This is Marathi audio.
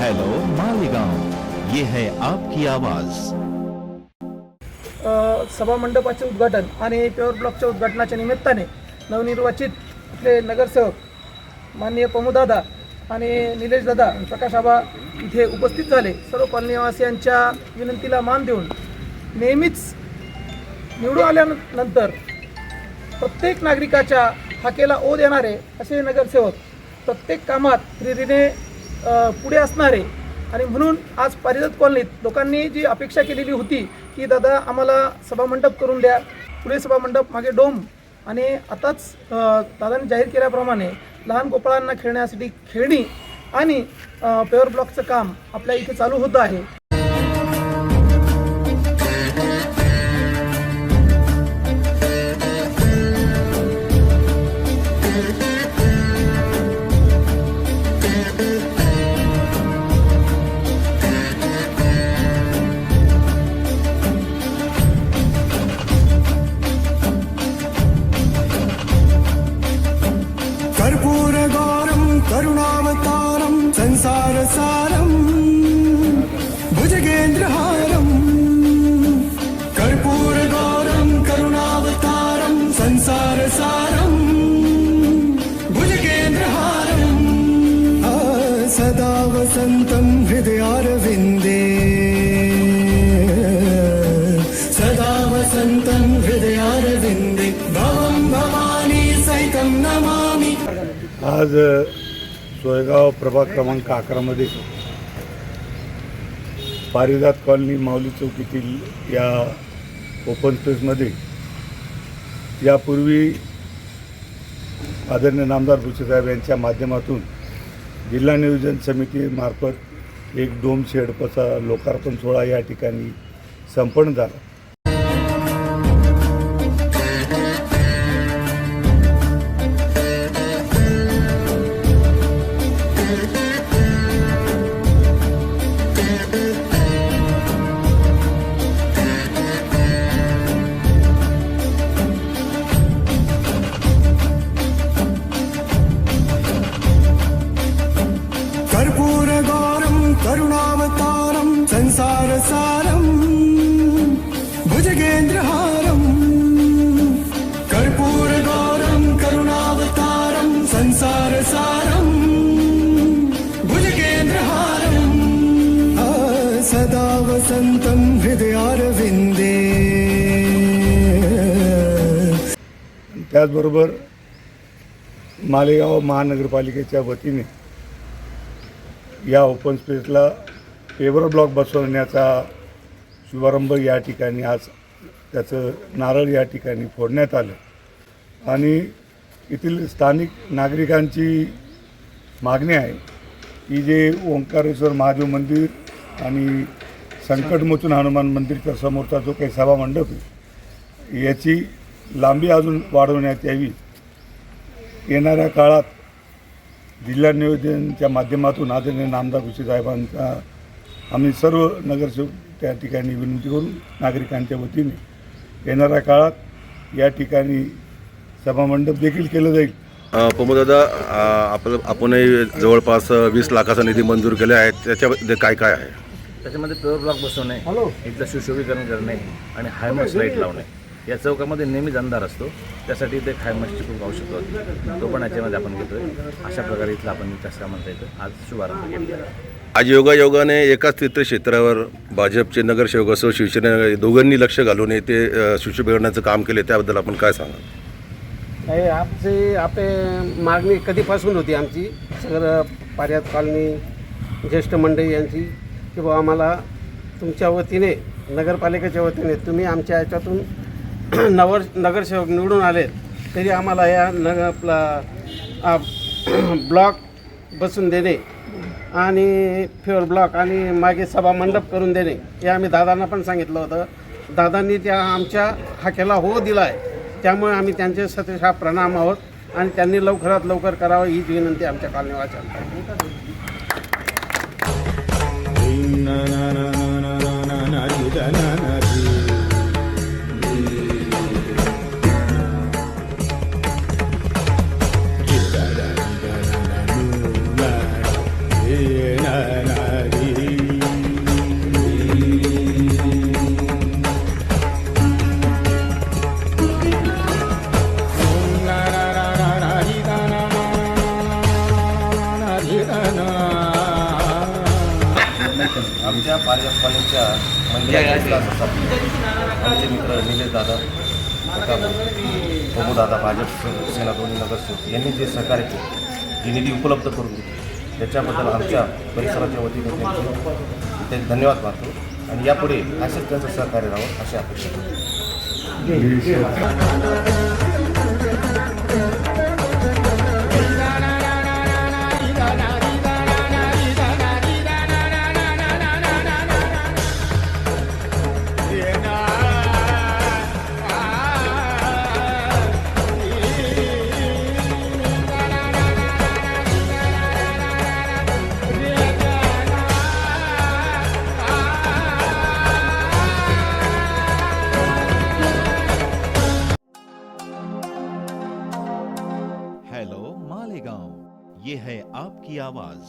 हेलो मालेगांव, ये है आपकी आवाज। सभा मंडपाचे उद्घाटन आणि प्युअर ब्लॉकच्या उद्घाटनाच्या निमित्ताने नवनिर्वाचित आपले नगरसेवक माननीय प्रमोदादा आणि निलेश दादा प्रकाश आबा इथे उपस्थित झाले। सर्व कॉलनीवासियांच्या विनंतीला मान देऊन नेहमीच निवडून आल्यानंतर प्रत्येक नागरिकाच्या हाकेला ओ देणारे असे नगरसेवक, प्रत्येक कामात हिरिरीने पुढे असणारे आणि म्हणून आज पारिजात कॉलनीत लोकांनी जी अपेक्षा केलेली होती की दादा आम्हाला सभामंडप करून द्या, पुढे सभामंडप मागे डोम, आणि आताच दादांनी जाहीर केल्याप्रमाणे लहान गोपाळांना खेळण्यासाठी खेळणी आणि प्युअर ब्लॉकचं काम आपल्या इथे चालू होतं आहे। करुणावतारं संसारसारं भुजगेन्द्रहारं कर्पूरगौरं करुणावतारं संसारसारं भुजगेन्द्रहारं सदा वसन्तं हृदयारविन्दे, सदा वसन्तं हृदयारविन्दे, भवं भवानी सहितं नमामि। आज सोयगाव प्रभाग क्रमांक 11 मध्ये पारिजात कॉलनी माऊली चौकीतील या ओपन स्पेसमध्ये यापूर्वी आदरणीय नामदार भुसेसाहेब यांच्या माध्यमातून जिल्हा नियोजन समितीमार्फत एक डोम शेडचा लोकार्पण सोहळा या ठिकाणी संपन्न झाला। कर्पूरगौरं करुणावतारं संसारसारं भुजगेन्द्रहारं कर्पूरगौरं करुणावतारं संसारसारं भुजगेन्द्रहारं सदा वसन्तं हृदयारविन्दे। त्याचबरोबर मालेगाव महानगरपालिकेच्या वतीने या ओपन स्पेसला पेवर ब्लॉक बसवण्याचा शुभारंभ या ठिकाणी आज त्याचं नारळ या ठिकाणी फोडण्यात आलं आणि येथील स्थानिक नागरिकांची मागणी आहे की जे ओंकारेश्वर महादेव मंदिर आणि संकटमोचन हनुमान मंदिरच्या समोरचा जो काही सभामंडप आहे याची लांबी अजून वाढवण्यात यावी। येणाऱ्या काळात जिल्हा नियोजनच्या माध्यमातून आदरणीय नामदार भुसेसाहेबांचा आम्ही सर्व नगरसेवक त्या ठिकाणी विनंती करून नागरिकांच्या वतीने येणाऱ्या काळात या ठिकाणी सभामंडप देखील केलं जाईल। प्रमोदादा, आपणही जवळपास 20 लाखाचा निधी मंजूर केला आहे, त्याच्यामध्ये काय काय आहे? त्याच्यामध्ये प्युअर ब्लॉक बसवणे, इथलं सुशोभीकरण करणे आणि हायमर्स लाईट लावणे। या चौकामध्ये नेहमीच अंधार असतो, त्यासाठी इथे हायमर्सची खूप आवश्यकता होती, तो पण याच्यामध्ये आपण घेतोय। अशा प्रकारे इथलं आपण विकास म्हणता येतं आज शुभारंभ केला। आज योगायोगाने एकाच तीर्थक्षेत्रावर भाजपचे नगरसेवक असो शिवसेना दोघांनी लक्ष घालून ते सुशोभीकरणाचं काम केले, त्याबद्दल आपण काय सांगा? आपले मागणी कधीपासून होती आमची सगळं पारिजात कॉलनी ज्येष्ठ मंडळी यांची की बाबा आम्हाला तुमच्या वतीने नगरपालिकेच्या वतीने तुम्ही आमच्या याच्यातून नगरसेवक निवडून आले तरी आम्हाला या आपला ब्लॉक बसून देणे आणि प्युअर ब्लॉक आणि मागे सभामंडप करून देणे हे आम्ही दादांना पण सांगितलं होतं। दादांनी त्या आमच्या हाकेला हो दिला आहे, त्यामुळे आम्ही त्यांचे सतशः प्रणाम आहोत आणि त्यांनी लवकरात लवकर करावं हीच विनंती आमच्या कॉलनीवासियांना। na na आमच्या पारिजात कॉलनीच्या मंदिराच्या आमचे मित्र निलेश दादा दादा भाजप सेना दोन्ही नगरसेवक यांनी जे सहकार्य केले, जी निधी उपलब्ध करून दिली, त्याच्याबद्दल आमच्या परिसराच्या वतीने त्यांचे धन्यवाद मानतो आणि यापुढे असेच त्यांचं सहकार्य राहावं अशी अपेक्षा करतो. हेलो मालेगांव, ये है आपकी आवाज.